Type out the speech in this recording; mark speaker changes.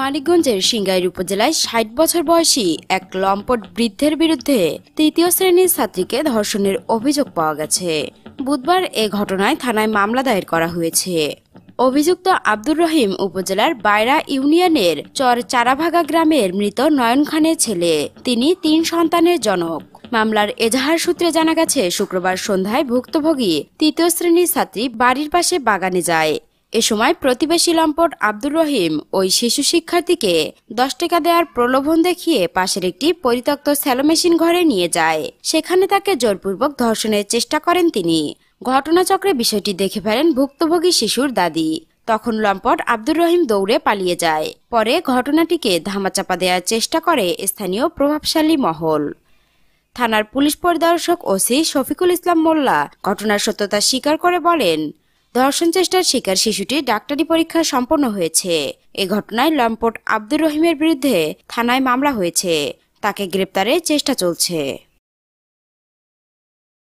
Speaker 1: মানিকগঞ্জের সিংগাইর উপজেলায় ৬০ বছর বয়সী এক লম্পট বৃদ্ধের বিরুদ্ধে তৃতীয় শ্রেণীর ছাত্রীকে ধর্ষণের অভিযোগ পাওয়া গেছে। বুধবার এ ঘটনায় থানায় মামলা দায়ের করা হয়েছে। অভিযুক্ত আব্দুর রহিম উপজেলার বাইরা ইউনিয়নের চর চারাভাগা গ্রামের মৃত নয়ন খানের ছেলে। তিনি ৩ সন্তানের জনক। মামলার এজাহার সূত্রে জানা গেছে, শুক্রবার সন্ধ্যায় ভুক্তভোগী তৃতীয় শ্রেণীর ছাত্রী বাড়ির পাশে বাগানে যায়। এ সময় প্রতিবেশী লম্পট আব্দুর রহিম ওই শিশু শিক্ষার্থীকে ১০ টাকা দেওয়ার প্রলোভন দেখিয়ে পাশের একটি পরিত্যক্ত স্যালো মেশিন ঘরে নিয়ে যায়। সেখানে তাকে জোরপূর্বক ধর্ষণের চেষ্টা করেন তিনি। ঘটনাচক্রে বিষয়টি দেখে ফেলেন ভুক্তভোগী শিশুর দাদি। তখন লম্পট আব্দুর রহিম দৌড়ে পালিয়ে যায়। পরে ঘটনাটিকে ধামাচাপা দেওয়ার চেষ্টা করে স্থানীয় প্রভাবশালী মহল। থানার পুলিশ পরিদর্শক ওসি শফিকুল ইসলাম মোল্লা ঘটনার সত্যতা স্বীকার করে বলেন, ধর্ষণ চেষ্টার শিকার শিশুটি ডাক্তারি পরীক্ষা সম্পন্ন হয়েছে। এ ঘটনায় লম্পট আব্দুর রহিমের বিরুদ্ধে থানায় মামলা হয়েছে। তাকে গ্রেপ্তারের চেষ্টা চলছে।